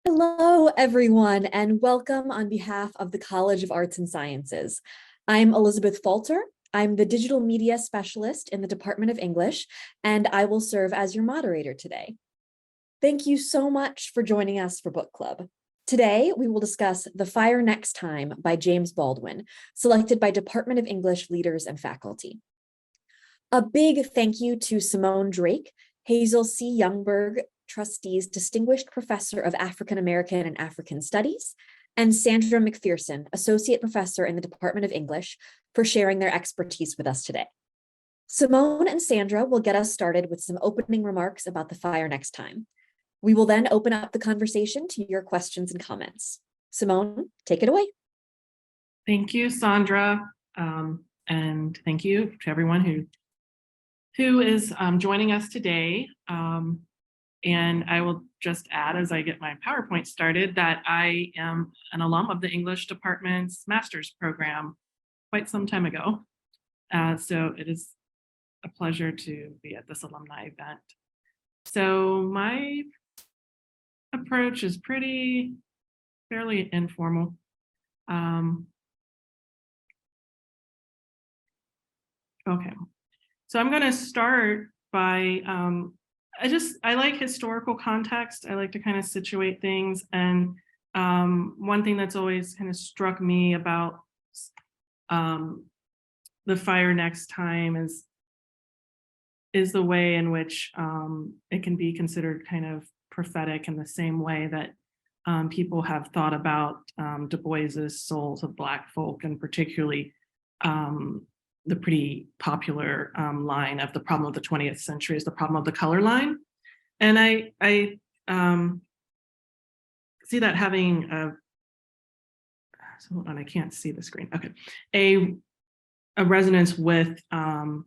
Hello, everyone, and welcome on behalf of the College of Arts and Sciences. I'm Elizabeth Falter. I'm the digital media specialist in the Department of English, and I will serve as your moderator today. Thank you so much for joining us for book club. Today, we will discuss The Fire Next Time by James Baldwin, selected by Department of English leaders and faculty. A big thank you to Simone Drake, Hazel C. Youngberg, Trustees Distinguished Professor of African American and African Studies, and Sandra Macpherson, Associate Professor in the Department of English, for sharing their expertise with us today. Simone and Sandra will get us started with some opening remarks about The Fire Next Time. We will then open up the conversation to your questions and comments. Simone, take it away. Thank you, Sandra, and thank you to everyone who is joining us today. And I will just add, as I get my PowerPoint started, that I am an alum of the English department's master's program quite some time ago. So it is a pleasure to be at this alumni event. So my approach is fairly informal. Okay, so I'm going to start by I like historical context. I like to kind of situate things. And one thing that's always kind of struck me about The Fire Next Time is the way in which it can be considered kind of prophetic in the same way that people have thought about Du Bois's Souls of Black Folk, and particularly the pretty popular line of the problem of the 20th century is the problem of the color line. And I see that having so hold on, I can't see the screen. Okay, a resonance with Baldwin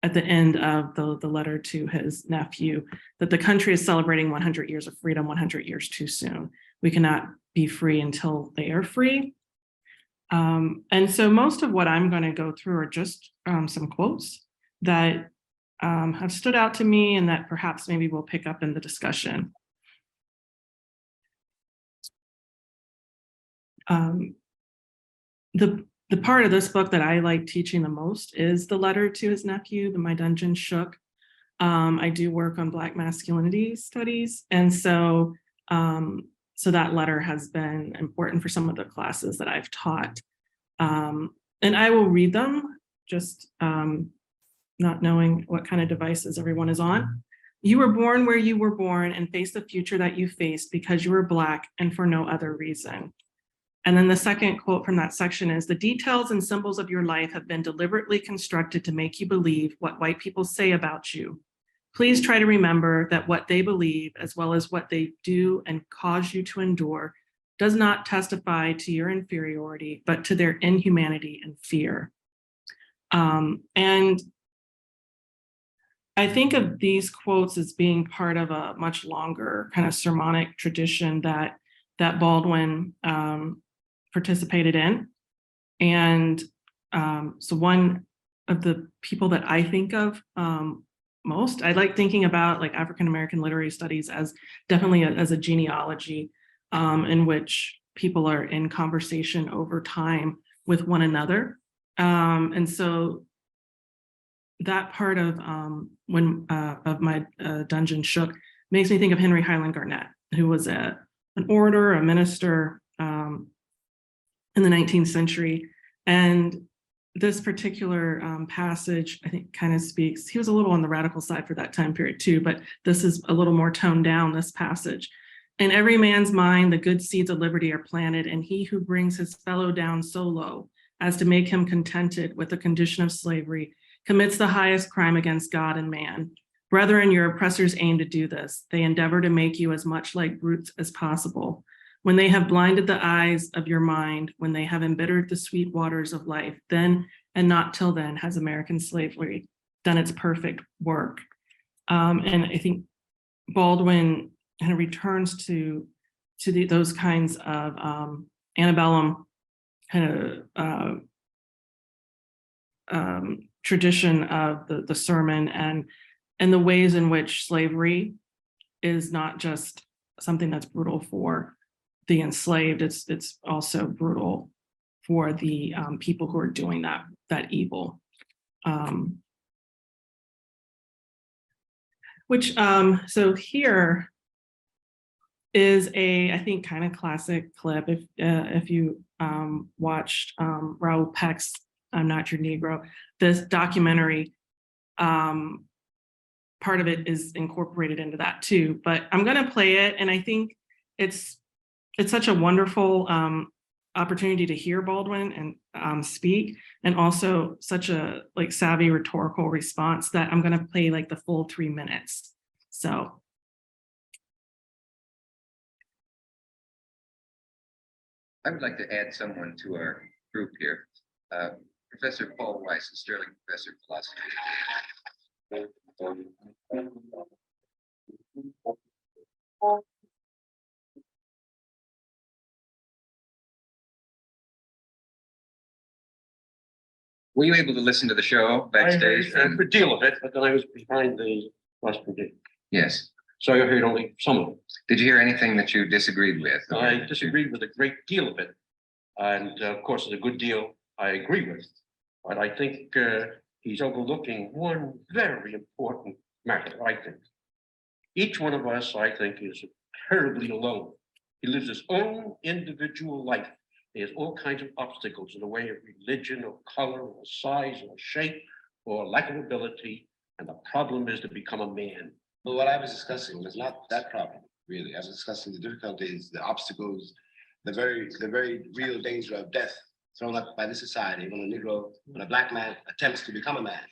at the end of the letter to his nephew, that the country is celebrating 100 years of freedom, 100 years too soon. We cannot be free until they are free. And so most of what I'm going to go through are just some quotes that have stood out to me and that perhaps maybe we'll pick up in the discussion. The part of this book that I like teaching the most is the letter to his nephew, My Dungeon Shook. I do work on Black masculinity studies, and so that letter has been important for some of the classes that I've taught. And I will read them, just not knowing what kind of devices everyone is on. You were born where you were born and faced the future that you faced because you were Black and for no other reason. And then the second quote from that section is, the details and symbols of your life have been deliberately constructed to make you believe what white people say about you. Please try to remember that what they believe, as well as what they do and cause you to endure, does not testify to your inferiority, but to their inhumanity and fear. And I think of these quotes as being part of a much longer kind of sermonic tradition that Baldwin participated in. And so one of the people that I think of most, I like thinking about like African American literary studies as definitely as a genealogy in which people are in conversation over time with one another. And so that part of My Dungeon Shook makes me think of Henry Highland Garnet, who was an orator, a minister in the 19th century. And this particular passage, I think, kind of speaks, he was a little on the radical side for that time period too, but this is a little more toned down, this passage. In every man's mind, the good seeds of liberty are planted, and he who brings his fellow down so low as to make him contented with the condition of slavery commits the highest crime against God and man. Brethren, your oppressors aim to do this. They endeavor to make you as much like brutes as possible. When they have blinded the eyes of your mind, when they have embittered the sweet waters of life, then and not till then has American slavery done its perfect work. And I think Baldwin kind of returns to those kinds of antebellum kind of tradition of the sermon and the ways in which slavery is not just something that's brutal for the enslaved, it's also brutal for the people who are doing that evil. So here is I think, kind of classic clip. If you watched Raoul Peck's "I'm Not Your Negro," this documentary, part of it is incorporated into that too. But I'm going to play it, and I think it's such a wonderful opportunity to hear Baldwin and speak, and also such a savvy rhetorical response that I'm going to play the full 3 minutes. So. I would like to add someone to our group here. Professor Paul Weiss, a Sterling professor of philosophy. Were you able to listen to the show backstage? I heard a good deal of it, but then I was behind the rostrum gate. Yes. So I heard only some of it. Did you hear anything that you disagreed with? I disagreed with a great deal of it. And of course, a good deal I agree with. But I think he's overlooking one very important matter, I think. Each one of us, I think, is terribly alone. He lives his own individual life. He has all kinds of obstacles in the way of religion or color or size or shape or lack of ability. And the problem is to become a man. But what I was discussing was not that problem, really. I was discussing the difficulties, the obstacles, the very real danger of death thrown up by the society when a black man attempts to become a man.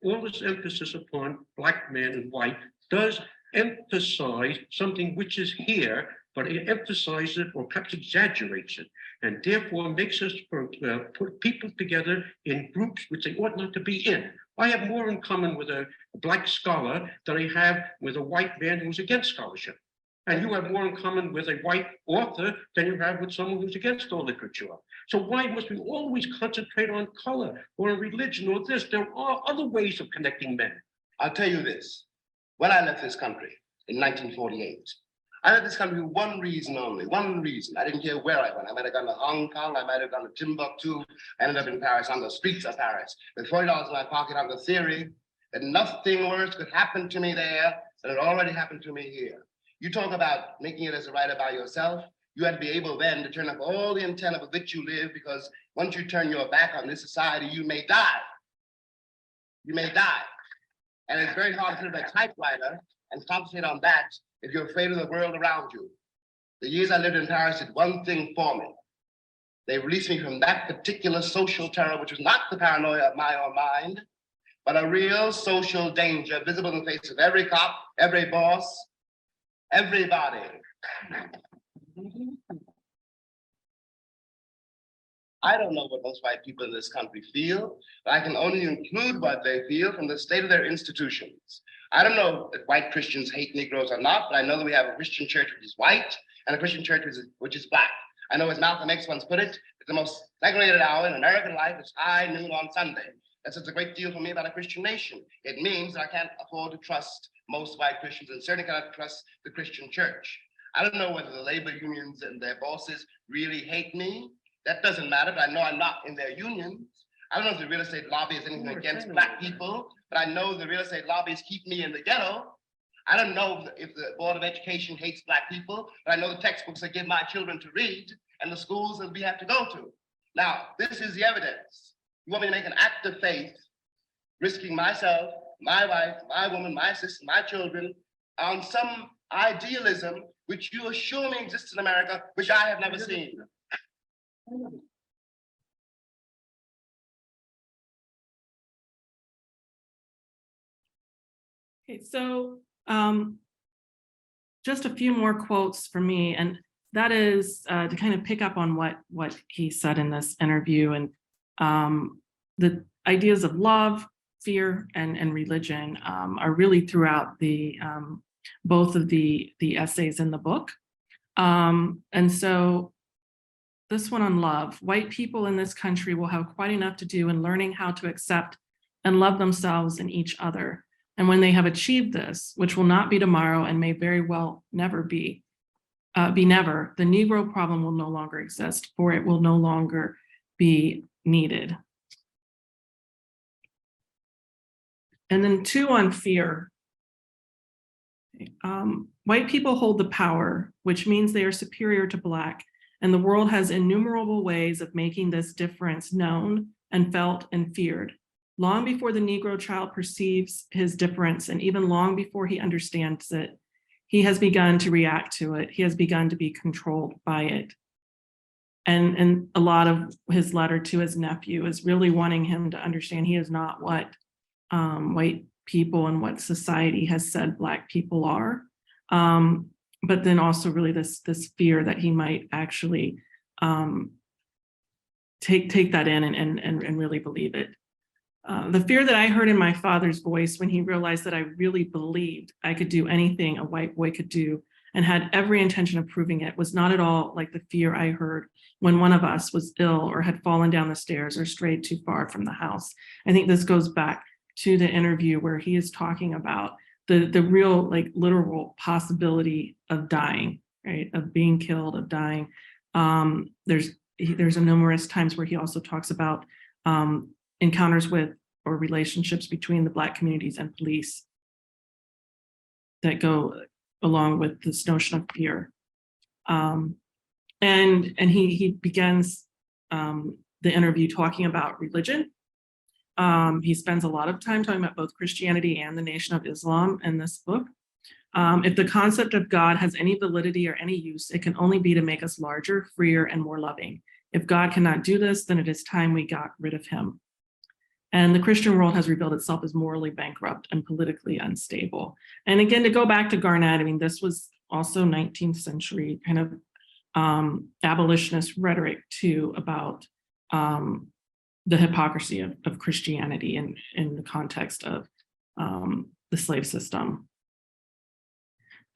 All this emphasis upon black man and white does emphasize something which is here, but it emphasizes it or perhaps exaggerates it, and therefore makes us put people together in groups which they ought not to be in. I have more in common with a black scholar than I have with a white man who's against scholarship. And you have more in common with a white author than you have with someone who's against all literature. So why must we always concentrate on color or religion or this? There are other ways of connecting men. I'll tell you this. When I left this country in 1948, I left this country for one reason only, one reason. I didn't care where I went. I might have gone to Hong Kong, I might have gone to Timbuktu. I ended up in Paris, on the streets of Paris, with $40 in my pocket on the theory that nothing worse could happen to me there than it already happened to me here. You talk about making it as a writer by yourself. You had to be able then to turn up all the antenna with which you live, because once you turn your back on this society, you may die. You may die. And it's very hard to sit at a typewriter and concentrate on that if you're afraid of the world around you. The years I lived in Paris did one thing for me. They released me from that particular social terror, which was not the paranoia of my own mind, but a real social danger visible in the face of every cop, every boss, everybody. I don't know what most white people in this country feel, but I can only include what they feel from the state of their institutions. I don't know if white Christians hate Negroes or not, but I know that we have a Christian church which is white and a Christian church which is black. I know, as Malcolm X once put it, it's the most segregated hour in American life is high noon on Sunday. That's a great deal for me about a Christian nation. It means that I can't afford to trust most white Christians, and certainly cannot trust the Christian church. I don't know whether the labor unions and their bosses really hate me. That doesn't matter, but I know I'm not in their unions. I don't know if the real estate lobby is anything against black people, but I know the real estate lobbies keep me in the ghetto. I don't know if the Board of Education hates black people, but I know the textbooks I give my children to read and the schools that we have to go to. Now, this is the evidence. You want me to make an act of faith, risking myself, my wife, my woman, my sister, my children, on some idealism which you assure me exists in America, which I have never seen. Okay, so just a few more quotes for me, and that is to kind of pick up on what he said in this interview, and the ideas of love, fear, and religion are really throughout the both of the essays in the book. And so this one on love: white people in this country will have quite enough to do in learning how to accept and love themselves and each other, And when they have achieved this, which will not be tomorrow and may very well never be never, the Negro problem will no longer exist, for it will no longer be needed. And then 2 on fear. White people hold the power, which means they are superior to Black, and the world has innumerable ways of making this difference known and felt and feared. Long before the Negro child perceives his difference, and even long before he understands it, he has begun to react to it. He has begun to be controlled by it. And a lot of his letter to his nephew is really wanting him to understand he is not what white people and what society has said Black people are. But then also really this fear that he might actually take that in and really believe it. The fear that I heard in my father's voice when he realized that I really believed I could do anything a white boy could do and had every intention of proving it was not at all like the fear I heard when one of us was ill or had fallen down the stairs or strayed too far from the house. I think this goes back to the interview where he is talking about the real, like, literal possibility of dying, right? Of being killed, of dying. There's numerous times where he also talks about encounters with or relationships between the Black communities and police that go along with this notion of fear. And he begins the interview talking about religion. He spends a lot of time talking about both Christianity and the Nation of Islam in this book. If the concept of God has any validity or any use, it can only be to make us larger, freer, and more loving. If God cannot do this, then it is time we got rid of him. And the Christian world has revealed itself as morally bankrupt and politically unstable. And again, to go back to Garnett, I mean, this was also 19th century kind of abolitionist rhetoric too about the hypocrisy of Christianity in the context of the slave system.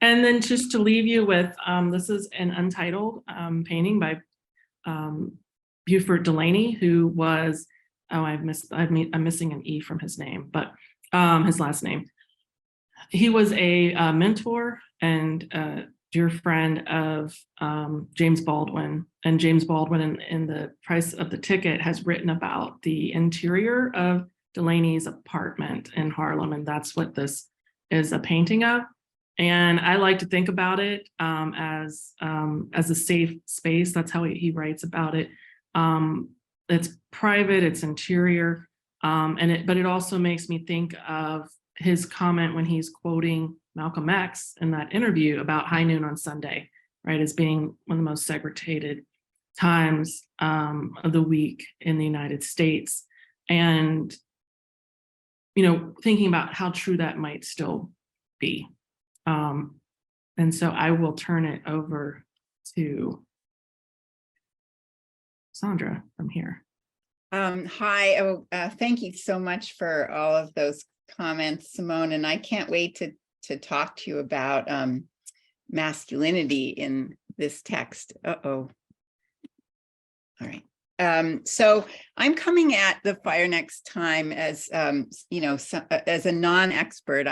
And then just to leave you with, this is an untitled painting by Buford Delaney, who was, I'm missing an E from his name, but his last name. He was a mentor and a dear friend of James Baldwin, and James Baldwin in The Price of the Ticket has written about the interior of Delaney's apartment in Harlem, and that's what this is a painting of. And I like to think about it as a safe space. That's how he writes about it. It's private, it's interior, but it also makes me think of his comment when he's quoting Malcolm X in that interview about high noon on Sunday, right, as being one of the most segregated times of the week in the United States. And, thinking about how true that might still be. And so I will turn it over to Sandra from here. Hi, thank you so much for all of those comments, Simone, and I can't wait to talk to you about masculinity in this text. All right. So I'm coming at the Fire Next Time as as a non-expert.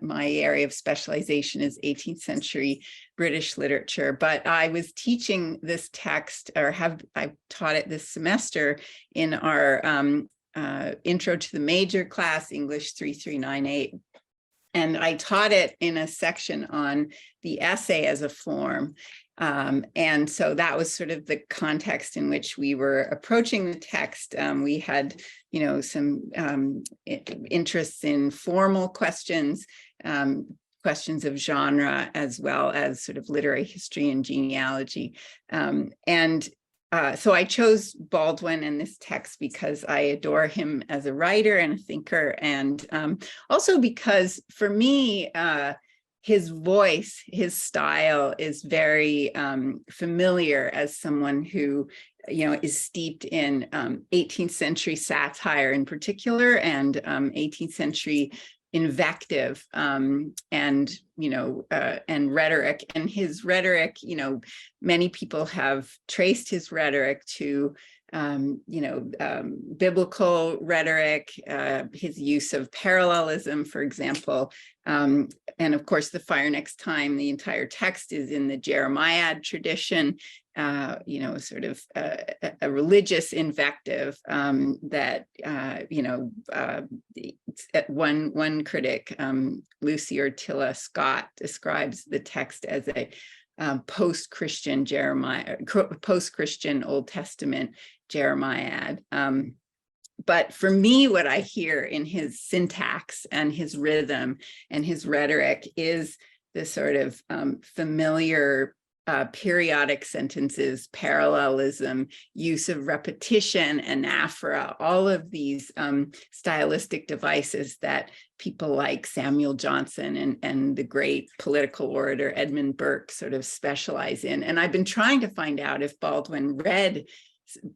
My area of specialization is 18th century British literature, but I was teaching this text, or I've taught it this semester in our Intro to the Major class, English 3398. And I taught it in a section on the essay as a form. And so that was sort of the context in which we were approaching the text. We had, some interests in formal questions, questions of genre, as well as sort of literary history and genealogy. So I chose Baldwin in this text because I adore him as a writer and a thinker, and also because for me, his voice, his style is very familiar as someone who, is steeped in 18th century satire in particular, and 18th century invective and rhetoric. And his rhetoric, many people have traced his rhetoric to biblical rhetoric, his use of parallelism, for example. And of course, the fire next time, the entire text is in the Jeremiad tradition, sort of a religious invective that, one critic, Lucy Ortilla Scott, describes the text as a post-Christian Old Testament Jeremiad. But for me, what I hear in his syntax and his rhythm and his rhetoric is the sort of familiar periodic sentences, parallelism, use of repetition, anaphora, all of these stylistic devices that people like Samuel Johnson and the great political orator Edmund Burke sort of specialize in. And I've been trying to find out if Baldwin read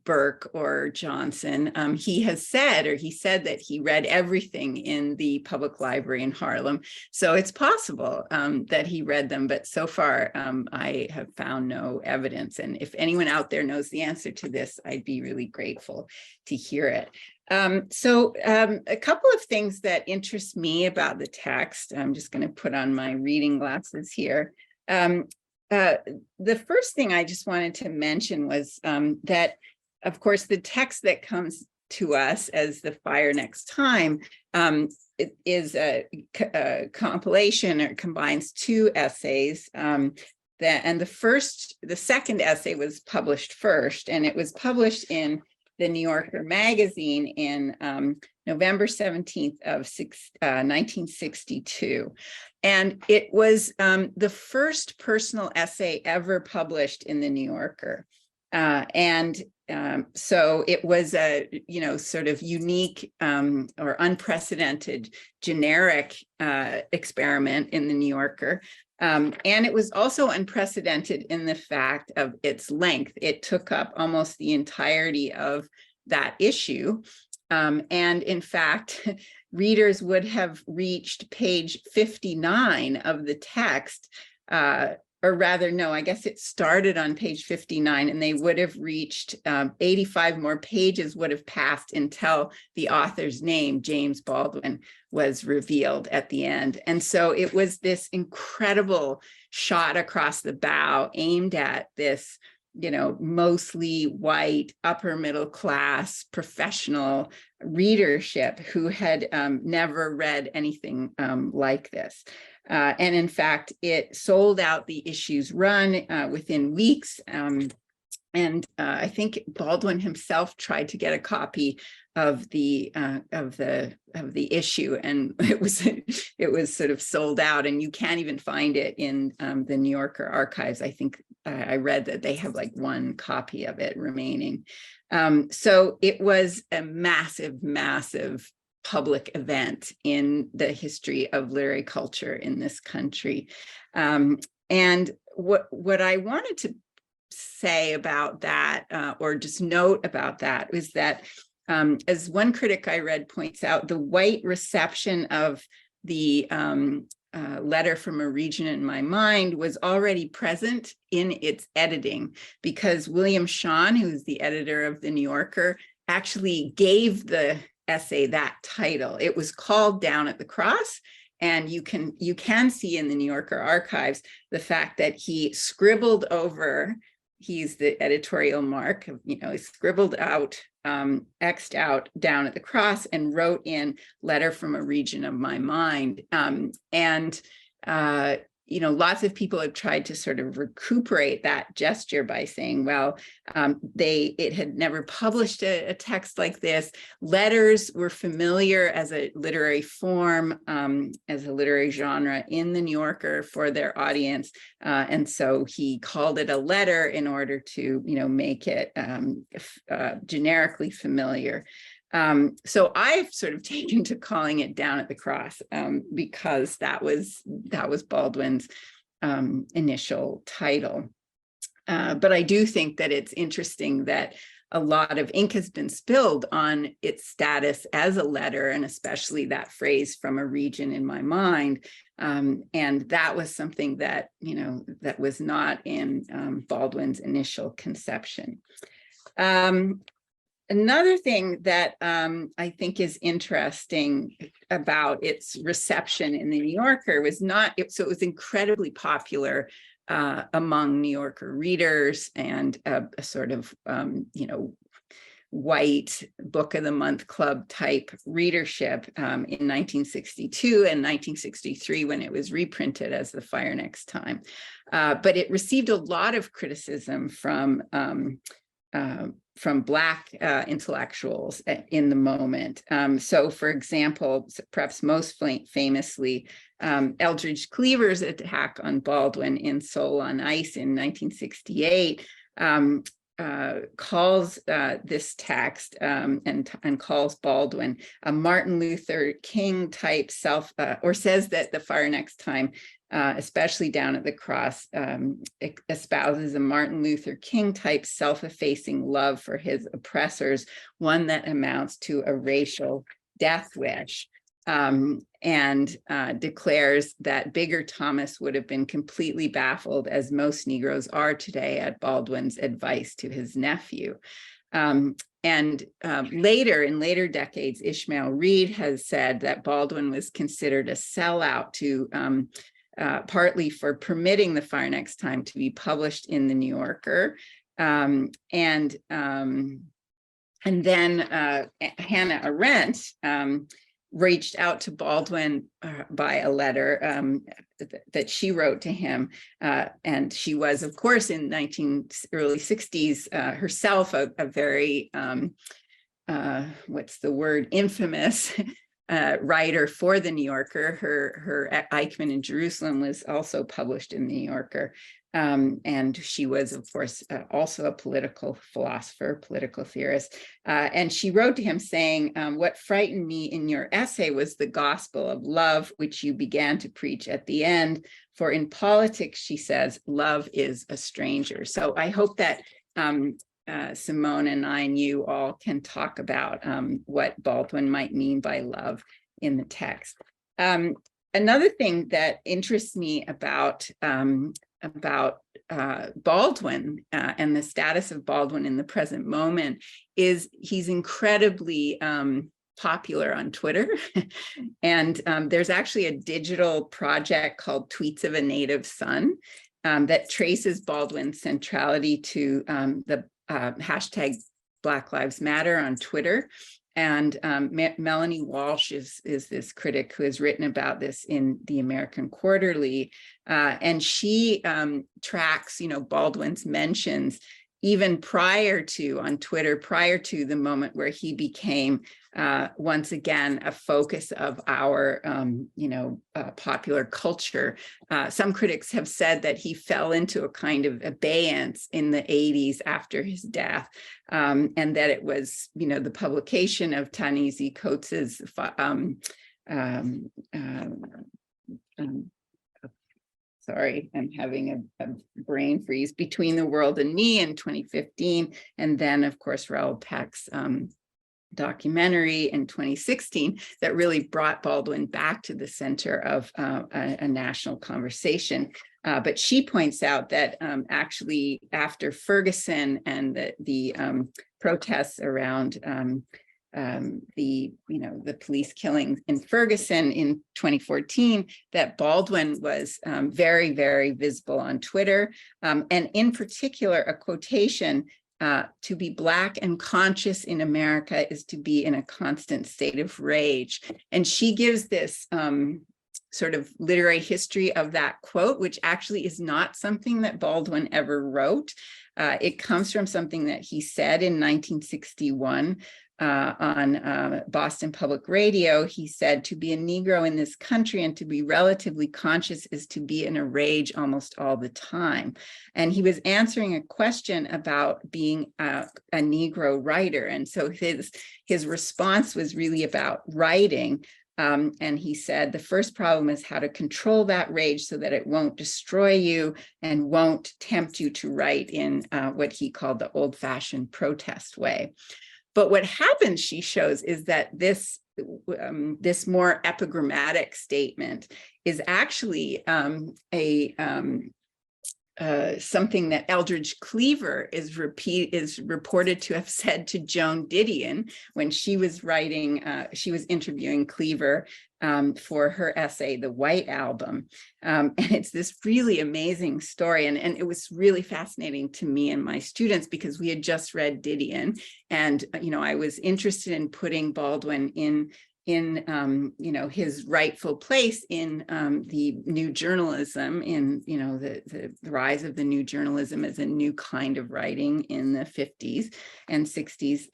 Burke or Johnson. He said that he read everything in the public library in Harlem. So it's possible that he read them, but so far I have found no evidence. And if anyone out there knows the answer to this, I'd be really grateful to hear it. A couple of things that interest me about the text. I'm just going to put on my reading glasses here. The first thing I just wanted to mention was that, of course, the text that comes to us as The Fire Next Time it is a compilation, or combines two essays. And the second essay was published first, and it was published in the New Yorker magazine in November 17th of 1962. And it was the first personal essay ever published in the New Yorker. So it was a, sort of unique or unprecedented generic experiment in the New Yorker. And it was also unprecedented in the fact of its length. It took up almost the entirety of that issue. And in fact, readers would have reached page 59 of the text, or rather, no, I guess it started on page 59, and they would have reached 85 more pages would have passed until the author's name, James Baldwin, was revealed at the end. And so it was this incredible shot across the bow aimed at this, mostly white, upper middle class, professional readership who had never read anything like this. And in fact, it sold out the issue's run within weeks. And I think Baldwin himself tried to get a copy of the issue, and it was sort of sold out, and you can't even find it in the New Yorker archives. I think I read that they have like one copy of it remaining. So it was a massive, massive public event in the history of literary culture in this country. And what I wanted to say about that, or just note about that, is that as one critic I read points out, the white reception of the letter from a region in my mind was already present in its editing, because William Shawn, who's the editor of the New Yorker, actually gave the essay that title. It was called Down at the Cross. And you can see in the New Yorker archives the fact that he scribbled over, he's the editorial mark, he scribbled out, X'd out Down at the Cross, and wrote in letter from a region of my mind. Lots of people have tried to sort of recuperate that gesture by saying, well, it had never published a text like this. Letters were familiar as a literary form, as a literary genre in the New Yorker for their audience. And so he called it a letter in order to, make it generically familiar. So I've sort of taken to calling it Down at the Cross because that was Baldwin's initial title. But I do think that it's interesting that a lot of ink has been spilled on its status as a letter, and especially that phrase, from a region in my mind. And that was something that, that was not in Baldwin's initial conception. Another thing that I think is interesting about its reception in the New Yorker was so it was incredibly popular among New Yorker readers and a sort of, white book of the month club type readership in 1962 and 1963 when it was reprinted as The Fire Next Time. But it received a lot of criticism from Black intellectuals in the moment. So, for example, perhaps most famously, Eldridge Cleaver's attack on Baldwin in Soul on Ice in 1968 calls this text and calls Baldwin a Martin Luther King type or says that The Fire Next Time, especially down at the cross, espouses a Martin Luther King type self-effacing love for his oppressors, one that amounts to a racial death wish. And declares that Bigger Thomas would have been completely baffled, as most Negroes are today, at Baldwin's advice to his nephew. Later, in later decades, Ishmael Reed has said that Baldwin was considered a sellout to partly for permitting The Fire Next Time to be published in the New Yorker. And then Hannah Arendt reached out to Baldwin by a letter that she wrote to him. And she was, of course, in early 60s herself a very, infamous writer for the New Yorker. Her Eichmann in Jerusalem was also published in the New Yorker. And she was, of course, also a political philosopher, political theorist. And she wrote to him saying, what frightened me in your essay was the gospel of love, which you began to preach at the end. For in politics, she says, love is a stranger. So I hope that Simone and I and you all can talk about what Baldwin might mean by love in the text. Another thing that interests me about Baldwin and the status of Baldwin in the present moment is he's incredibly popular on Twitter. And there's actually a digital project called Tweets of a Native Son that traces Baldwin's centrality to the hashtag Black Lives Matter on Twitter. And Melanie Walsh is this critic who has written about this in the American Quarterly. And she tracks, Baldwin's mentions even on Twitter, prior to the moment where he became once again a focus of our, popular culture. Some critics have said that he fell into a kind of abeyance in the 80s after his death, and that it was, the publication of Ta-Nehisi Coates's sorry, I'm having a brain freeze, Between the World and Me in 2015. And then, of course, Raoul Peck's documentary in 2016 that really brought Baldwin back to the center of a national conversation. But she points out that actually after Ferguson and the protests around the police killing in Ferguson in 2014, that Baldwin was very, very visible on Twitter. And in particular, a quotation, to be Black and conscious in America is to be in a constant state of rage. And she gives this sort of literary history of that quote, which actually is not something that Baldwin ever wrote. It comes from something that he said in 1961 on Boston Public Radio. He said, to be a Negro in this country and to be relatively conscious is to be in a rage almost all the time. And he was answering a question about being a Negro writer. And so his response was really about writing. And he said, the first problem is how to control that rage so that it won't destroy you and won't tempt you to write in what he called the old-fashioned protest way. But what happens, she shows, is that this more epigrammatic statement is actually a something that Eldridge Cleaver is reported to have said to Joan Didion when she was writing, she was interviewing Cleaver for her essay, The White Album. And it's this really amazing story. And it was really fascinating to me and my students because we had just read Didion. And, I was interested in putting Baldwin in his rightful place in the new journalism, in the rise of the new journalism as a new kind of writing in the 50s and 60s.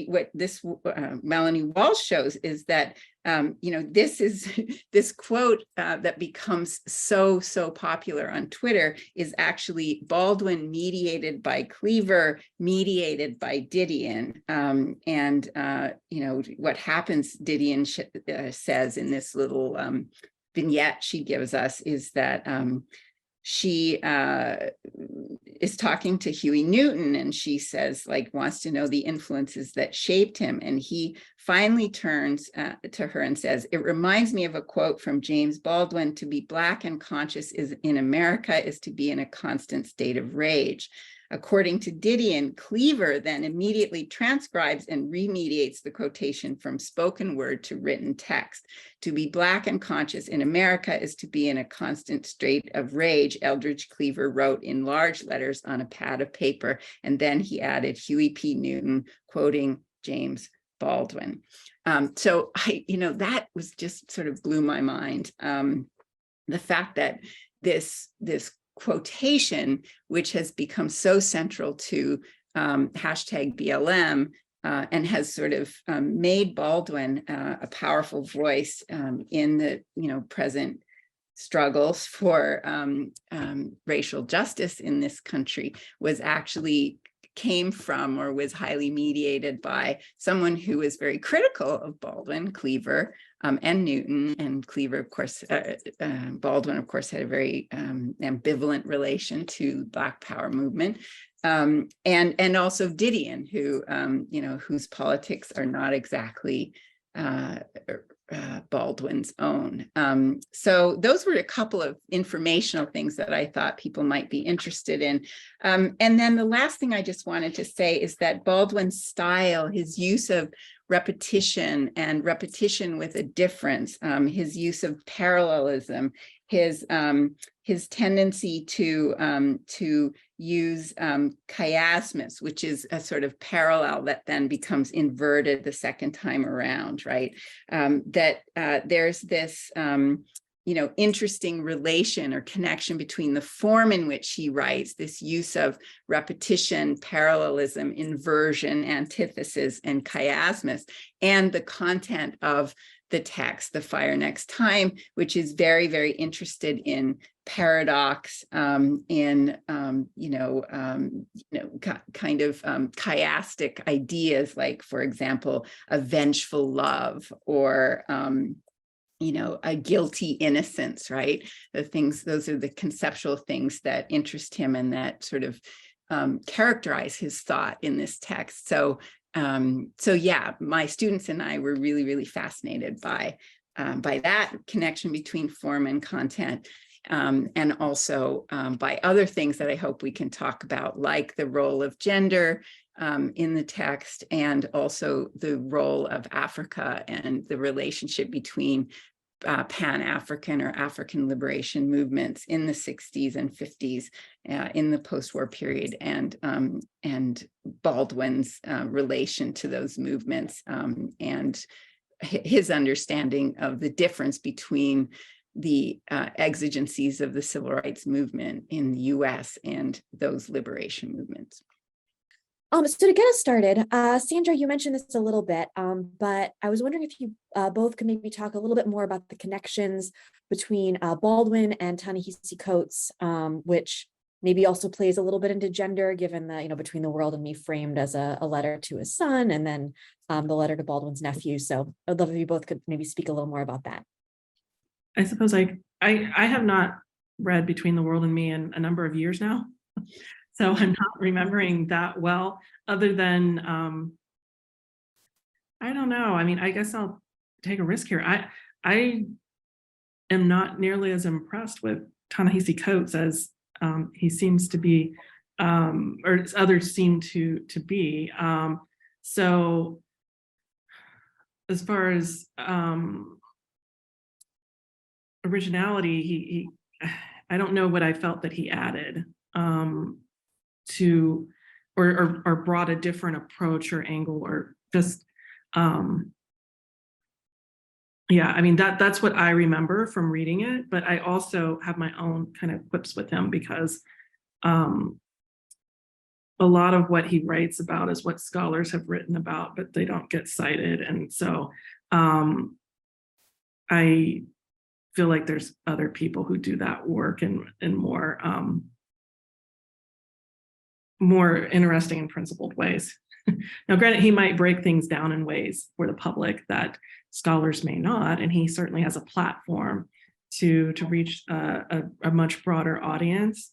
What this Melanie Walsh shows is that this is this quote that becomes so popular on Twitter is actually Baldwin mediated by Cleaver, mediated by Didion. What happens, Didion says in this little vignette she gives us is that she is talking to Huey Newton, and she says, wants to know the influences that shaped him. And he finally turns to her and says, "It reminds me of a quote from James Baldwin: 'To be Black and conscious in America is to be in a constant state of rage.'" According to Didion, Cleaver then immediately transcribes and remediates the quotation from spoken word to written text. "To be Black and conscious in America is to be in a constant state of rage," Eldridge Cleaver wrote in large letters on a pad of paper. And then he added Huey P. Newton, quoting James Baldwin. So that was just sort of blew my mind. The fact that this quotation, which has become so central to hashtag BLM and has sort of made Baldwin a powerful voice in the present struggles for racial justice in this country, came from or was highly mediated by someone who was very critical of Baldwin, Cleaver, and Newton. And Cleaver, of course, Baldwin, of course, had a very ambivalent relation to Black Power movement, and also Didion, who whose politics are not exactly Baldwin's own. So those were a couple of informational things that I thought people might be interested in. And then the last thing I just wanted to say is that Baldwin's style, his use of repetition and repetition with a difference, his use of parallelism, his tendency to use chiasmus, which is a sort of parallel that then becomes inverted the second time around, right? There's this interesting relation or connection between the form in which he writes, this use of repetition, parallelism, inversion, antithesis, and chiasmus, and the content of the text, The Fire Next Time, which is very, very interested in paradox, in kind of chiastic ideas, like, for example, a vengeful love or a guilty innocence, right? Those are the conceptual things that interest him and that sort of characterize his thought in this text. So yeah, my students and I were really, really fascinated by that connection between form and content, and also by other things that I hope we can talk about, like the role of gender in the text, and also the role of Africa and the relationship between Pan-African or African liberation movements in the 60s and 50s in the post-war period, and Baldwin's relation to those movements, and his understanding of the difference between the exigencies of the civil rights movement in the US and those liberation movements. So to get us started, Sandra, you mentioned this a little bit, but I was wondering if you both could maybe talk a little bit more about the connections between Baldwin and Ta-Nehisi Coates, which maybe also plays a little bit into gender, given that, Between the World and Me framed as a letter to his son, and then the letter to Baldwin's nephew. So I'd love if you both could maybe speak a little more about that. I suppose I have not read Between the World and Me in a number of years now. So I'm not remembering that well, other than, I don't know. I mean, I guess I'll take a risk here. I am not nearly as impressed with Ta-Nehisi Coates as he seems to be, or others seem to be. So as far as originality, he I don't know what I felt that he added to or brought a different approach or angle, or just yeah, I mean, that's what I remember from reading it, but I also have my own kind of quips with him, because a lot of what he writes about is what scholars have written about, but they don't get cited. And so I feel like there's other people who do that work in more interesting and principled ways. Now, granted, he might break things down in ways for the public that scholars may not, and he certainly has a platform to reach a much broader audience.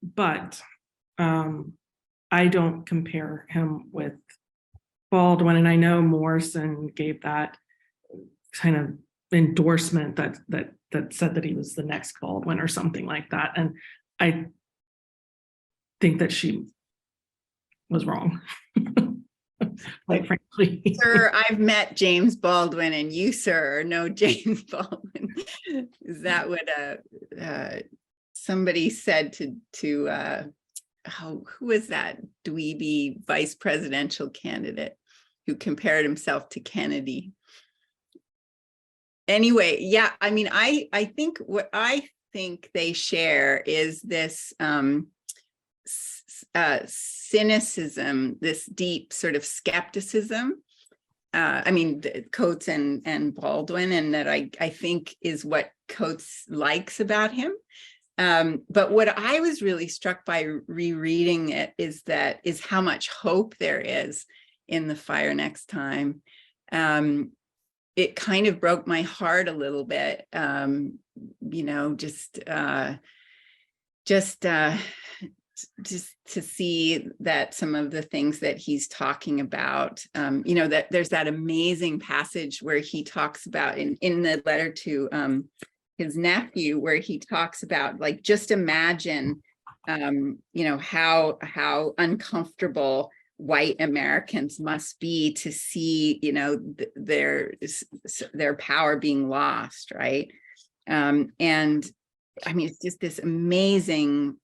But I don't compare him with Baldwin, and I know Morrison gave that kind of endorsement that said that he was the next Baldwin or something like that, and I think that she was wrong, quite frankly. Sir, I've met James Baldwin, and you, sir, know James Baldwin. Is that what somebody said to who was that dweeby vice presidential candidate who compared himself to Kennedy? Anyway, yeah, I mean, I think what I think they share is this cynicism, this deep sort of skepticism. I mean, Coates and Baldwin, and that I think is what Coates likes about him. But what I was really struck by rereading it is how much hope there is in The Fire Next Time. It kind of broke my heart a little bit, you know, just to see that some of the things that he's talking about, you know, that there's that amazing passage where he talks about in the letter to his nephew, where he talks about, like, just imagine, you know, how uncomfortable white Americans must be to see, you know, their power being lost, right? And I mean, it's just this amazing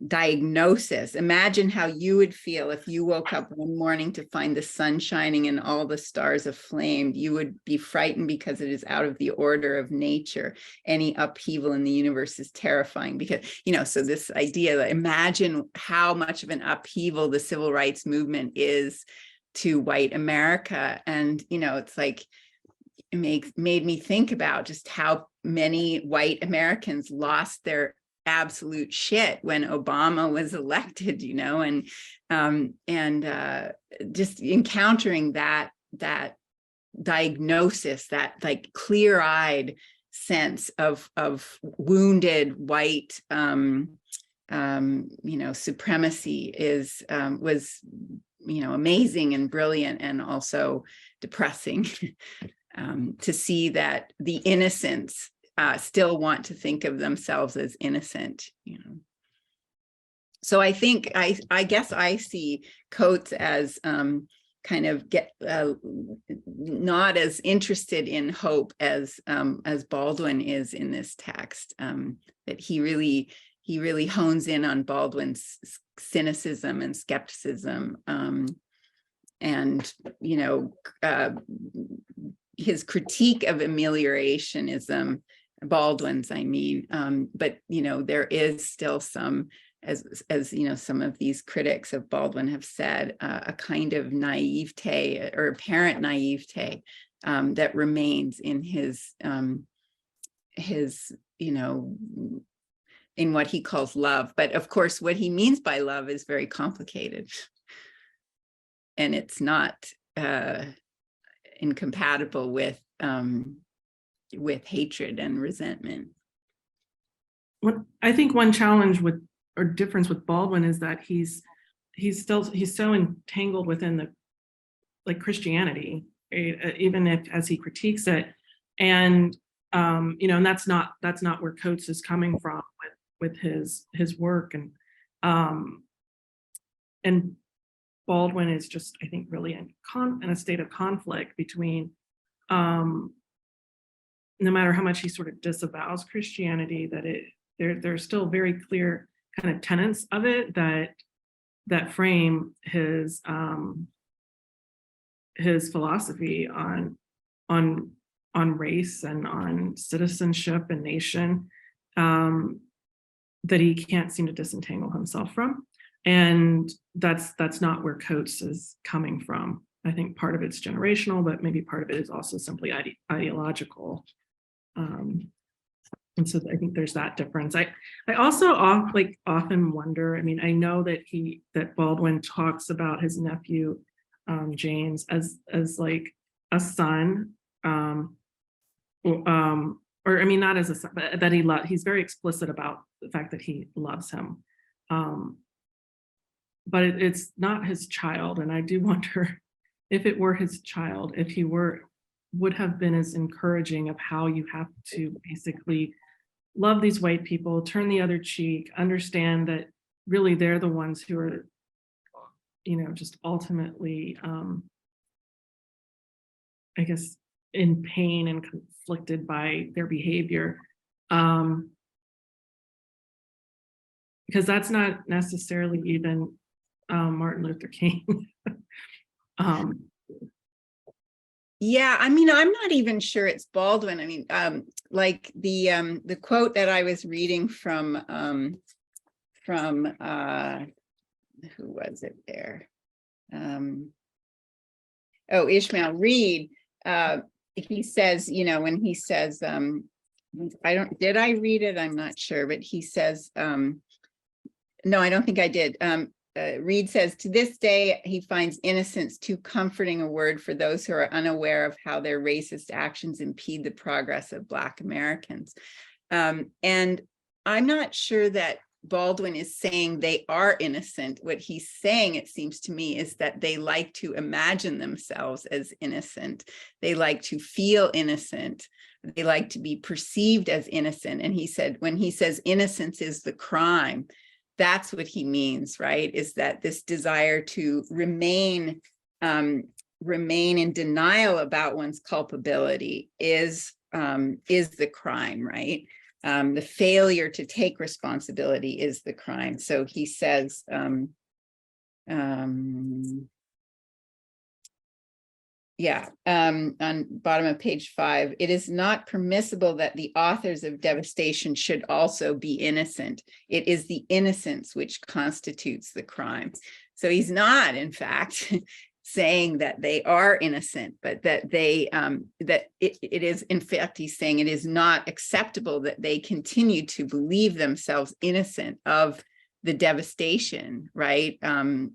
diagnosis. Imagine how you would feel if you woke up one morning to find the sun shining and all the stars aflame. You would be frightened because it is out of the order of nature. Any upheaval in the universe is terrifying, because, you know, so this idea that imagine how much of an upheaval the civil rights movement is to white America. And, you know, it's like, it made me think about just how many white Americans lost their absolute shit when Obama was elected, you know, and just encountering that diagnosis, that like clear-eyed sense of wounded white you know, supremacy was, you know, amazing and brilliant, and also depressing to see that the innocents still want to think of themselves as innocent, you know. So I think I guess I see Coates as kind of not as interested in hope as Baldwin is in this text. That he really hones in on Baldwin's cynicism and skepticism, and, you know, his critique of ameliorationism. Baldwin's, I mean, but, you know, there is still some, as you know, some of these critics of Baldwin have said, a kind of naivete or apparent naivete that remains in his, you know, in what he calls love. But of course, what he means by love is very complicated, and it's not incompatible with hatred and resentment. I think one challenge or difference with Baldwin is that he's so entangled within the, like, Christianity, right? Even if, as he critiques it, And and that's not where Coates is coming from with his work. And Baldwin is just, I think, really in a state of conflict between, no matter how much he sort of disavows Christianity, that there's still very clear kind of tenets of it that frame his philosophy on race and on citizenship and nation, that he can't seem to disentangle himself from. And that's not where Coates is coming from. I think part of it's generational, but maybe part of it is also simply ideological. And so I think there's that difference. I also often wonder, I mean, I know that Baldwin talks about his nephew, James, as like a son, or I mean, not as a son, but that he's very explicit about the fact that he loves him. But it's not his child. And I do wonder if it were his child, if he would have been as encouraging of how you have to basically love these white people, turn the other cheek, understand that really they're the ones who are, just ultimately, I guess, in pain and conflicted by their behavior. Because that's not necessarily even Martin Luther King. Yeah, I mean, I'm not even sure it's Baldwin. I mean, like the quote that I was reading from who was it there? Ishmael Reed. He says, when he says, did I read it? I'm not sure, but he says, no, I don't think I did. Reed says, to this day, he finds innocence too comforting a word for those who are unaware of how their racist actions impede the progress of Black Americans. And I'm not sure that Baldwin is saying they are innocent. What he's saying, it seems to me, is that they like to imagine themselves as innocent. They like to feel innocent. They like to be perceived as innocent. And he said, when he says innocence is the crime, that's what he means, right? Is that this desire to remain in denial about one's culpability is the crime, right? The failure to take responsibility is the crime. So he says, on bottom of page 5, it is not permissible that the authors of devastation should also be innocent. It is the innocence which constitutes the crime. So he's not, in fact, saying that they are innocent, but that it is, in fact, he's saying it is not acceptable that they continue to believe themselves innocent of the devastation, right? And,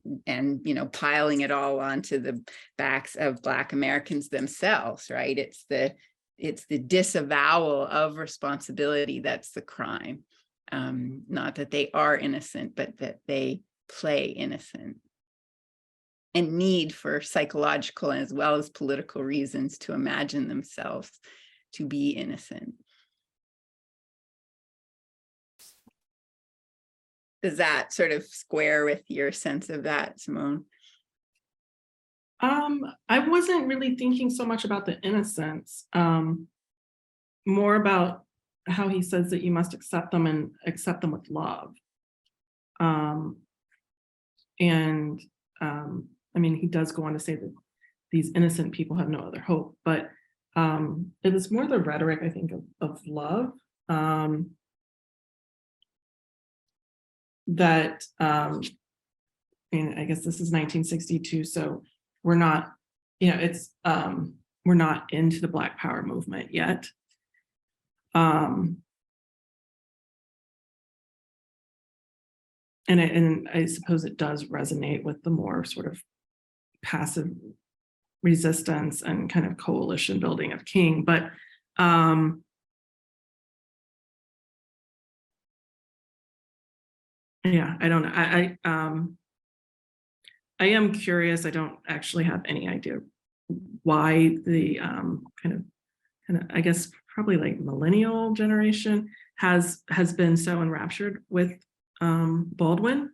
piling it all onto the backs of Black Americans themselves, right? It's the disavowal of responsibility that's the crime. Not that they are innocent, but that they play innocent and need for psychological as well as political reasons to imagine themselves to be innocent. Does that sort of square with your sense of that, Simone? I wasn't really thinking so much about the innocence, more about how he says that you must accept them and accept them with love. I mean, he does go on to say that these innocent people have no other hope, but it was more the rhetoric, I think, of love. That I guess this is 1962, so we're not, we're not into the Black Power movement yet. And I suppose it does resonate with the more sort of passive resistance and kind of coalition building of King, but yeah, I don't know. I am curious. I don't actually have any idea why the kind of kind of, I guess, probably like millennial generation has been so enraptured with Baldwin.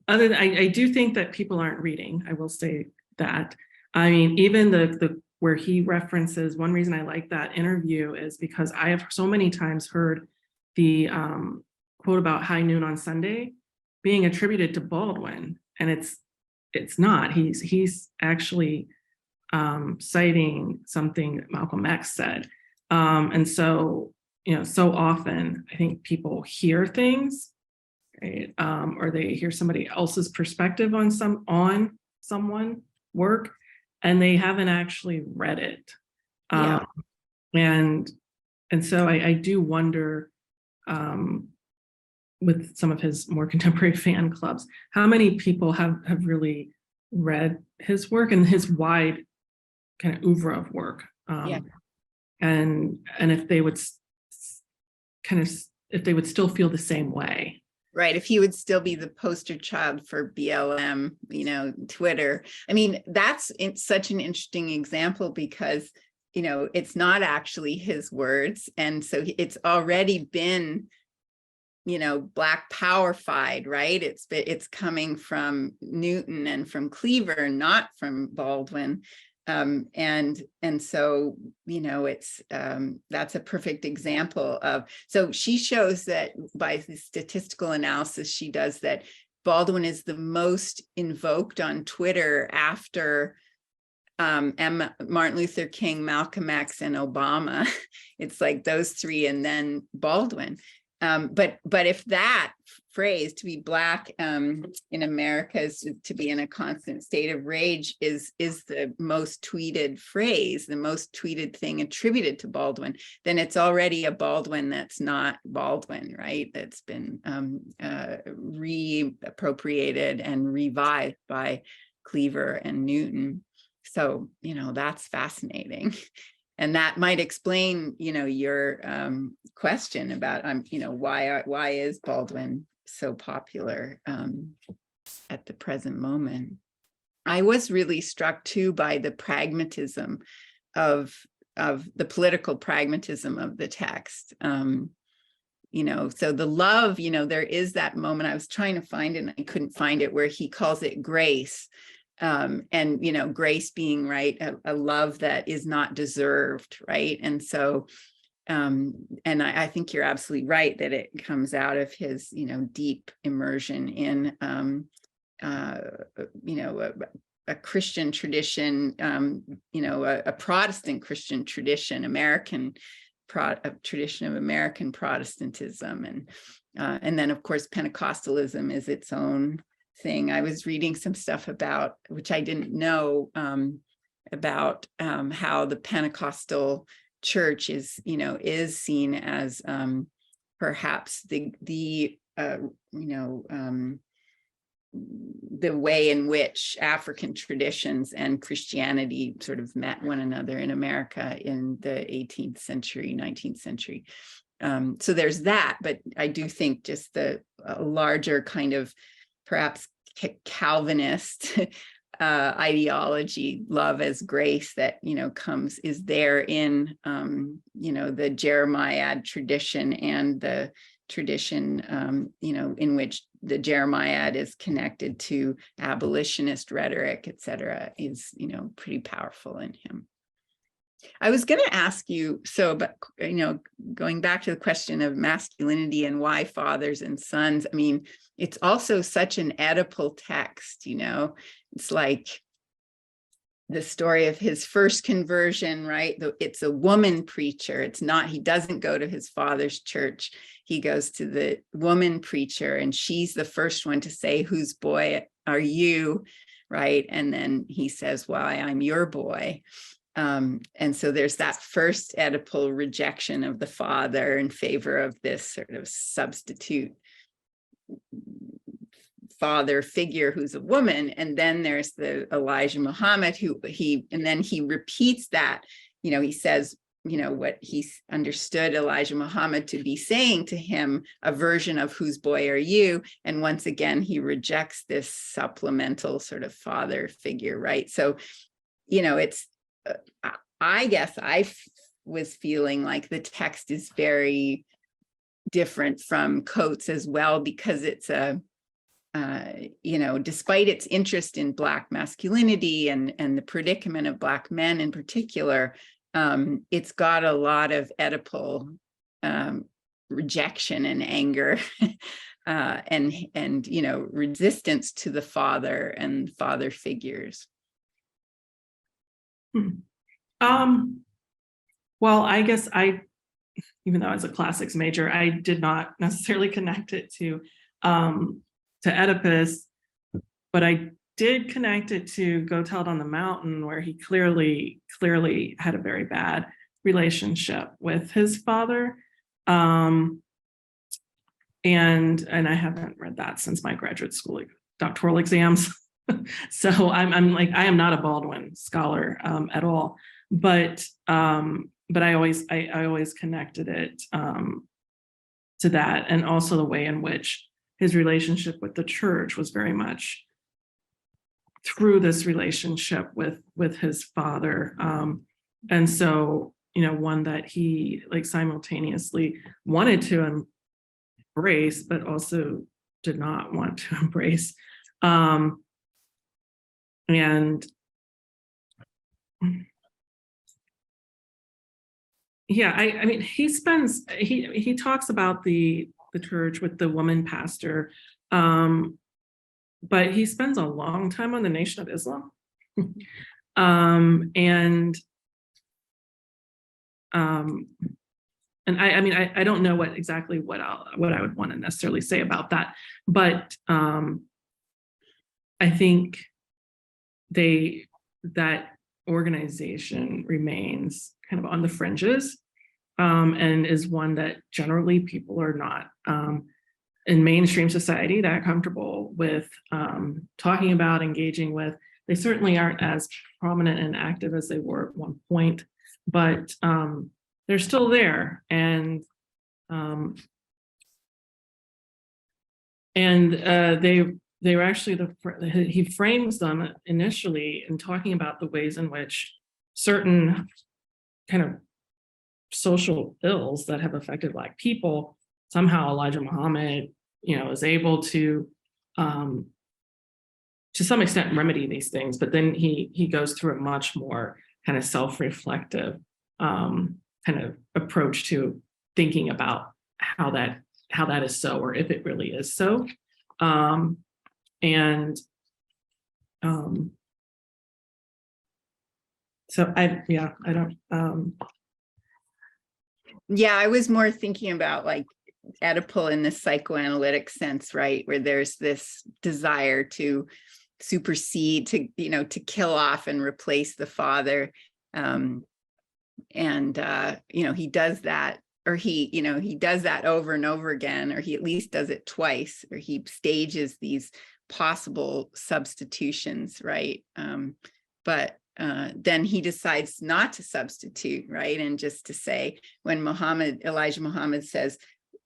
Other than, I do think that people aren't reading. I will say that. I mean, even the where he references, one reason I like that interview is because I have so many times heard the quote about high noon on Sunday being attributed to Baldwin, and it's not. He's actually citing something Malcolm X said. And so, so often I think people hear things, right? Or they hear somebody else's perspective on someone work, and they haven't actually read it. Yeah. And so I do wonder, with some of his more contemporary fan clubs, how many people have really read his work and his wide kind of oeuvre of work. Yeah. And if they would if they would still feel the same way. Right. If he would still be the poster child for BLM, Twitter. I mean, that's such an interesting example because, it's not actually his words. And so it's already been, Black power-fied, right? It's coming from Newton and from Cleaver, not from Baldwin. And so, it's that's a perfect example of, so she shows that by the statistical analysis she does, that Baldwin is the most invoked on Twitter after Martin Luther King, Malcolm X, and Obama. It's like those three and then Baldwin. But if that phrase, to be Black in America is to be in a constant state of rage, is the most tweeted phrase, the most tweeted thing attributed to Baldwin, then it's already a Baldwin that's not Baldwin, right? That's been reappropriated and revived by Cleaver and Newton. So, that's fascinating. And that might explain, your question about, why is Baldwin so popular at the present moment? I was really struck too by the pragmatism of the political pragmatism of the text. So the love, there is that moment. I was trying to find it and I couldn't find it, where he calls it grace. And grace being, right, a love that is not deserved, right? And so and I think you're absolutely right that it comes out of his deep immersion in a Christian tradition, a Protestant Christian tradition, a tradition of American Protestantism, and then of course Pentecostalism is its own thing. I was reading some stuff about, which I didn't know, about how the Pentecostal church is seen as perhaps the way in which African traditions and Christianity sort of met one another in America in the 18th century, 19th century. So there's that, but I do think just the larger kind of perhaps Calvinist ideology, love as grace, that is there in the Jeremiad tradition, and the tradition in which the Jeremiad is connected to abolitionist rhetoric, etc., is pretty powerful in him. I was going to ask you, but going back to the question of masculinity and why fathers and sons, I mean, it's also such an Oedipal text, it's like the story of his first conversion, right? It's a woman preacher. It's not, he doesn't go to his father's church. He goes to the woman preacher, and she's the first one to say, "Whose boy are you?" Right? And then he says, "Why, I'm your boy." And so there's that first Oedipal rejection of the father in favor of this sort of substitute father figure who's a woman. And then there's the Elijah Muhammad and then he repeats that, he says, what he understood Elijah Muhammad to be saying to him, a version of "Whose boy are you?" And once again, he rejects this supplemental sort of father figure, right? So, it's, I guess I was feeling like the text is very different from Coates as well, because it's despite its interest in Black masculinity and the predicament of Black men in particular, it's got a lot of Oedipal rejection and anger and resistance to the father and father figures. Well, I guess even though I was a classics major, I did not necessarily connect it to Oedipus, but I did connect it to Go Tell It on the Mountain, where he clearly had a very bad relationship with his father. And I haven't read that since my graduate school doctoral exams. So I'm like, I am not a Baldwin scholar at all, but I always connected it to that, and also the way in which his relationship with the church was very much through this relationship with his father, and so one that he like simultaneously wanted to embrace, but also did not want to embrace. And yeah, I mean, he talks about the church with the woman pastor, but he spends a long time on the Nation of Islam. And I mean, I don't know what I would want to necessarily say about that, but I think that organization remains kind of on the fringes, and is one that generally people are not in mainstream society that comfortable with talking about, engaging with. They certainly aren't as prominent and active as they were at one point, but they're still there, and they were actually he frames them initially in talking about the ways in which certain kind of social ills that have affected Black people, somehow Elijah Muhammad, is able to some extent remedy these things, but then he goes through a much more kind of self-reflective kind of approach to thinking about how that is so, or if it really is so. So I don't. Yeah, I was more thinking about like Oedipal in the psychoanalytic sense, right? Where there's this desire to supersede, to kill off and replace the father. He does that, or he does that over and over again, or he at least does it twice, or he stages these possible substitutions, right? But then he decides not to substitute, right? And just to say, when Elijah Muhammad says,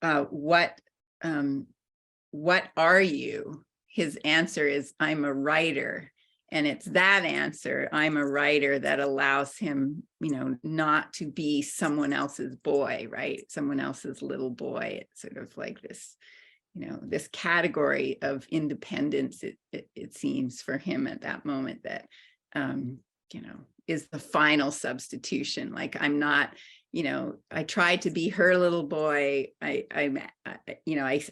what are you? His answer is, I'm a writer. And it's that answer, I'm a writer, that allows him, not to be someone else's boy, right? Someone else's little boy. It's sort of like this, this category of independence, it seems for him at that moment, that, is the final substitution. Like, I'm not, I tried to be her little boy. I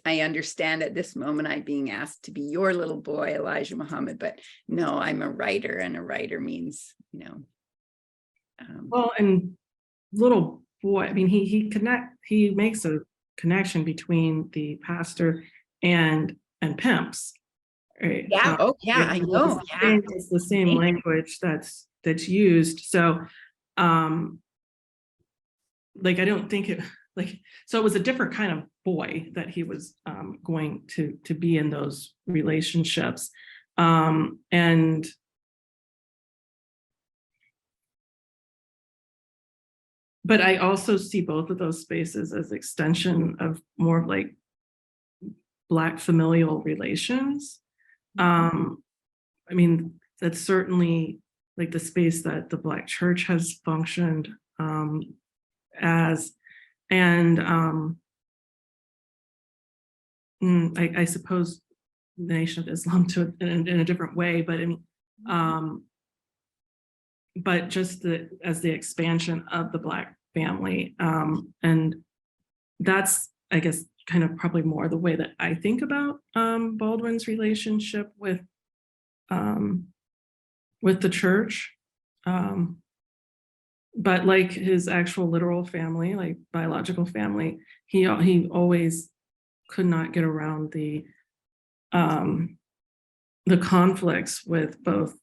understand at this moment I'm being asked to be your little boy, Elijah Muhammad, but no, I'm a writer, and a writer means, Well, and little boy, I mean, he makes a connection between the pastor and pimps. Right? Yeah. Oh, yeah. I know. Yeah. It's the same language that's used. So, like, I don't think it so it was a different kind of boy that he was going to be in those relationships, and but I also see both of those spaces as extension of more of like Black familial relations. I mean, that's certainly like the space that the Black church has functioned as. And I suppose the Nation of Islam to in a different way, but but just as the expansion of the Black family, and that's, I guess, kind of probably more the way that I think about Baldwin's relationship with the church. But like his actual literal family, like biological family, he always could not get around the conflicts with both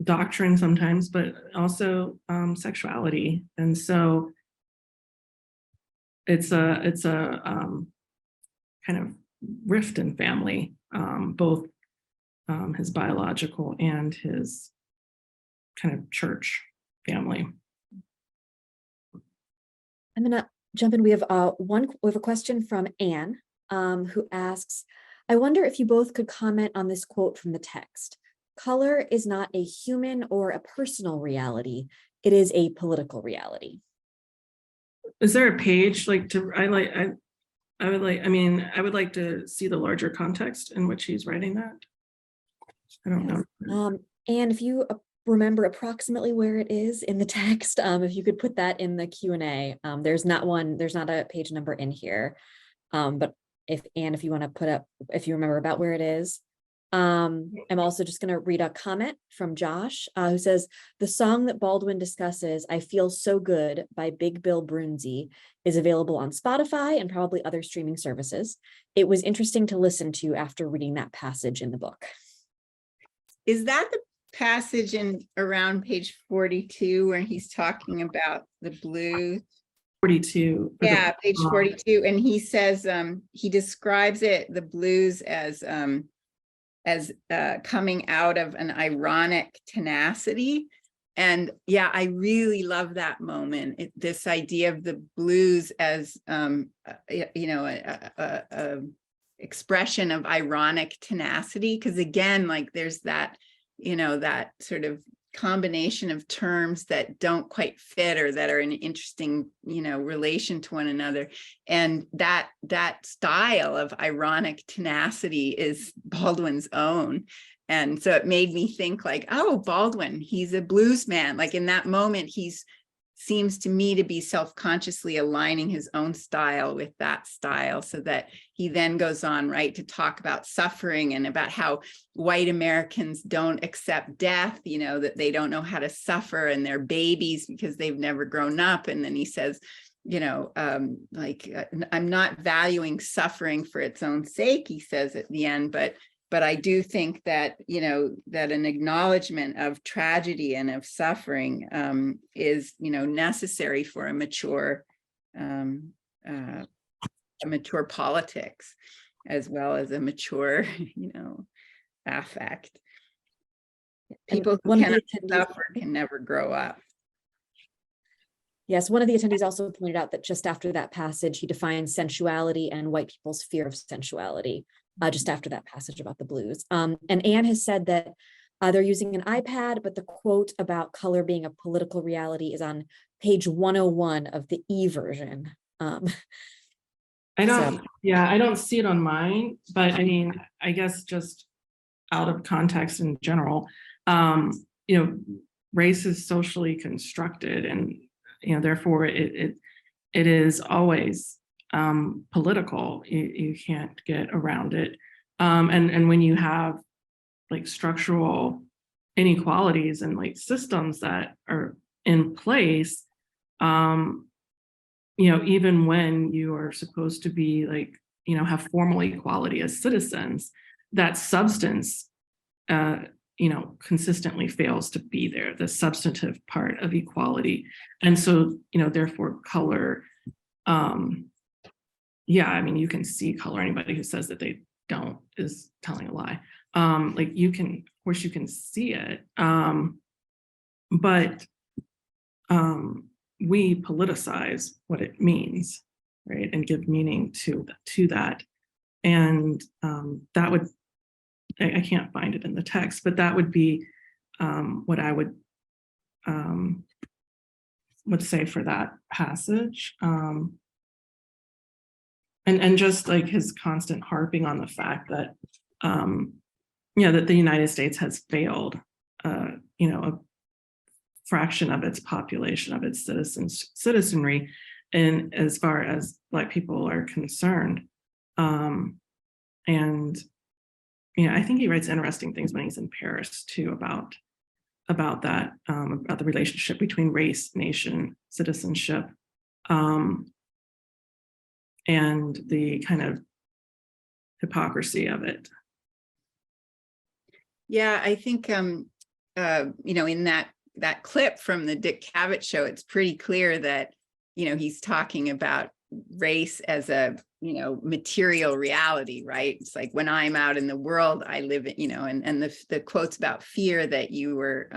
doctrine sometimes, but also sexuality. And so it's a kind of rift in family, both his biological and his kind of church family. I'm gonna jump in. We have a question from Anne, who asks, I wonder if you both could comment on this quote from the text. Color is not a human or a personal reality. It is a political reality. Is there a page I would like to see the larger context in which he's writing that. I don't know. And if you remember approximately where it is in the text, if you could put that in the Q&A. There's not a page number in here. But if you want to put up, if you remember about where it is. I'm also just going to read a comment from Josh, who says, the song that Baldwin discusses, I Feel So Good by Big Bill Brunzi, is available on Spotify and probably other streaming services. It was interesting to listen to after reading that passage in the book. Is that the passage in around page 42 where he's talking about the blues? 42. Yeah, page 42. And he says, he describes the blues as coming out of an ironic tenacity. And yeah, I really love that moment. This idea of the blues as, a expression of ironic tenacity. Because again, like there's that, that sort of combination of terms that don't quite fit or that are in interesting, relation to one another. And that style of ironic tenacity is Baldwin's own. And so it made me think like, oh, Baldwin, he's a blues man. Like in that moment, seems to me to be self-consciously aligning his own style with that style, so that he then goes on, right, to talk about suffering and about how white Americans don't accept death, that they don't know how to suffer, and they're babies because they've never grown up. And then he says, I'm not valuing suffering for its own sake, he says at the end, but I do think that, that an acknowledgement of tragedy and of suffering is, necessary for a mature politics, as well as a mature, affect. People who cannot suffer can never grow up. Yes, one of the attendees also pointed out that just after that passage, he defines sensuality and white people's fear of sensuality. Just after that passage about the blues. And Anne has said that they're using an iPad, but the quote about color being a political reality is on page 101 of the e-version. I don't see it on mine, but I mean, I guess just out of context in general, race is socially constructed, and therefore it is always political. You can't get around it. And when you have like structural inequalities and like systems that are in place, even when you are supposed to be like, have formal equality as citizens, that substance, consistently fails to be there, the substantive part of equality. And so, therefore color, you can see color. Anybody who says that they don't is telling a lie. Of course you can see it, but we politicize what it means, right, and give meaning to that. And that would, I can't find it in the text, but that would be what I would would say for that passage. And just like his constant harping on the fact that, that the United States has failed, a fraction of its population, of its citizenry, and as far as Black people are concerned. And I think he writes interesting things when he's in Paris too about that, about the relationship between race, nation, citizenship, and the kind of hypocrisy of it. Yeah, I think, in that clip from the Dick Cavett show, it's pretty clear that, he's talking about race as a, material reality, right? It's like, when I'm out in the world, I live in, and the quotes about fear that you were,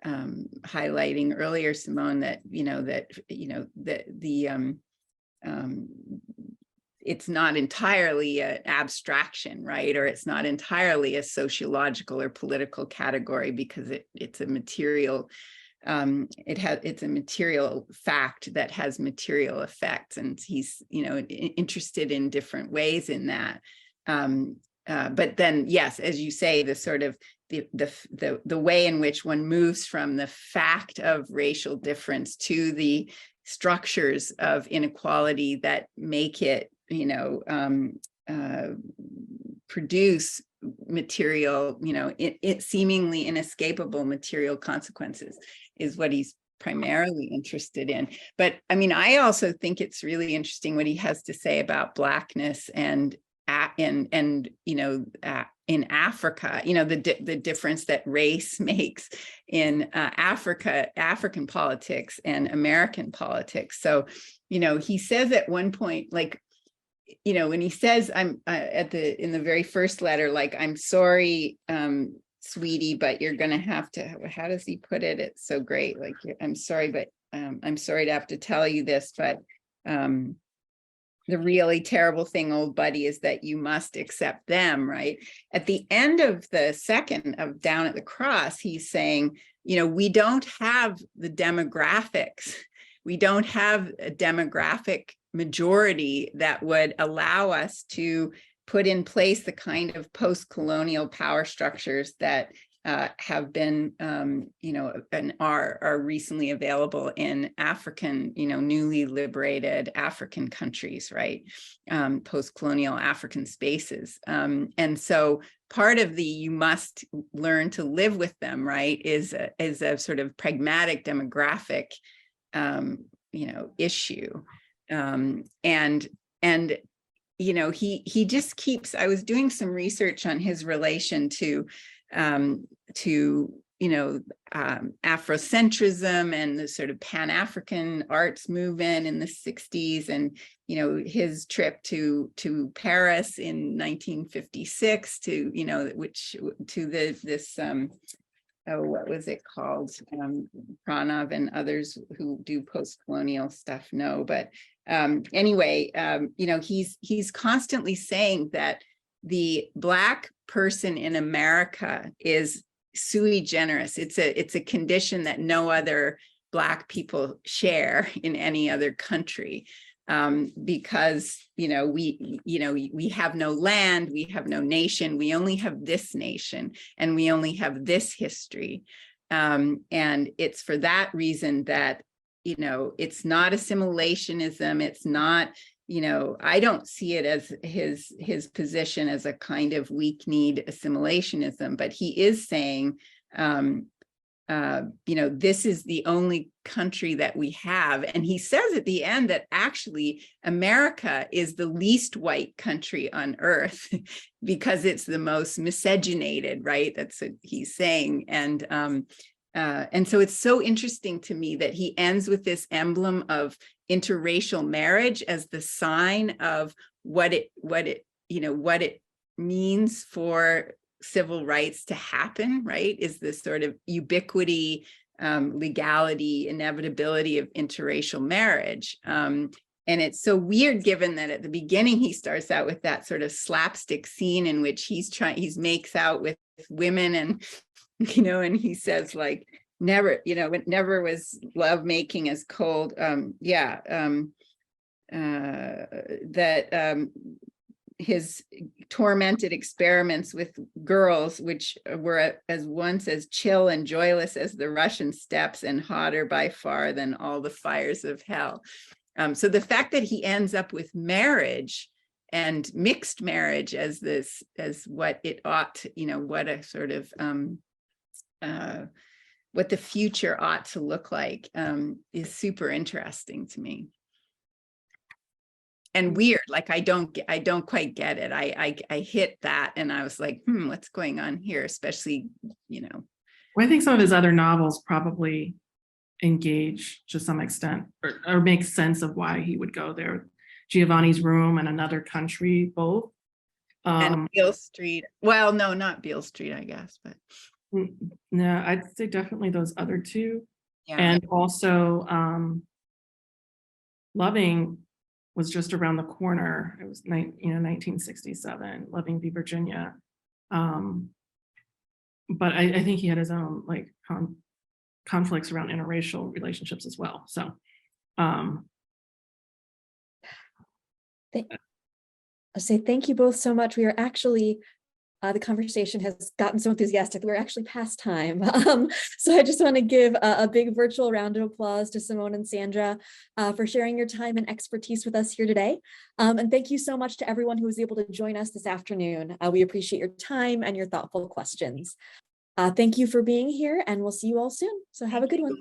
highlighting earlier, Simone, that, it's not entirely an abstraction, right? Or it's not entirely a sociological or political category, because it's a material, it's a material fact that has material effects, and he's interested in different ways in that. But then, yes, as you say, the sort of the way in which one moves from the fact of racial difference to the structures of inequality that make it, produce material, it seemingly inescapable material consequences, is what he's primarily interested in. But I mean, I also think it's really interesting what he has to say about Blackness and in Africa, the difference that race makes in African politics and American politics. So, he says at one point, like, when he says, I'm in the very first letter, like, I'm sorry, sweetie, but you're going to have to, how does he put it? It's so great. Like, I'm sorry, but I'm sorry to have to tell you this, but the really terrible thing, old buddy, is that you must accept them, right? At the end of the second of Down at the Cross, he's saying, we don't have the demographics. We don't have a demographic majority that would allow us to put in place the kind of post-colonial power structures that have been, and are recently available in African, newly liberated African countries, right? Post-colonial African spaces. And so part of the, you must learn to live with them, right, is a sort of pragmatic demographic, issue. And he just keeps, I was doing some research on his relation to Afrocentrism and the sort of Pan-African arts movement in the 60s, and his trip to Paris in 1956 to this what was it called? Pranav and others who do post-colonial stuff know, but anyway, he's constantly saying that the Black person in America is sui generis. It's a condition that no other Black people share in any other country, because we have no land, we have no nation, we only have this nation, and we only have this history, and it's for that reason that it's not assimilationism. It's not, I don't see it as his position as a kind of weak-kneed assimilationism, but he is saying, this is the only country that we have. And he says at the end that actually America is the least white country on earth because it's the most miscegenated, right? That's what he's saying. And so it's so interesting to me that he ends with this emblem of interracial marriage as the sign of what it means for civil rights to happen, right? Is this sort of ubiquity, legality, inevitability of interracial marriage. And it's so weird, given that at the beginning he starts out with that sort of slapstick scene in which he makes out with women, and and he says, like, never, it never was love making as cold. That his tormented experiments with girls, which were as once as chill and joyless as the Russian steppes and hotter by far than all the fires of hell. So the fact that he ends up with marriage and mixed marriage as what it ought, what a sort of what the future ought to look like is super interesting to me. And weird, like I don't quite get it. I hit that and I was like, what's going on here? Especially, Well, I think some of his other novels probably engage to some extent or make sense of why he would go there. Giovanni's Room and Another Country, both. And Beale Street. Well, no, not Beale Street, I guess, but no, I'd say definitely those other two. yeah. And also Loving was just around the corner. It was 1967, Loving v. Virginia. But I think he had his own like conflicts around interracial relationships as well. So I'll say thank you both so much. We are actually, the conversation has gotten so enthusiastic that we're actually past time. So I just want to give a big virtual round of applause to Simone and Sandra for sharing your time and expertise with us here today. And thank you so much to everyone who was able to join us this afternoon. We appreciate your time and your thoughtful questions. Thank you for being here, and we'll see you all soon. So have a good one.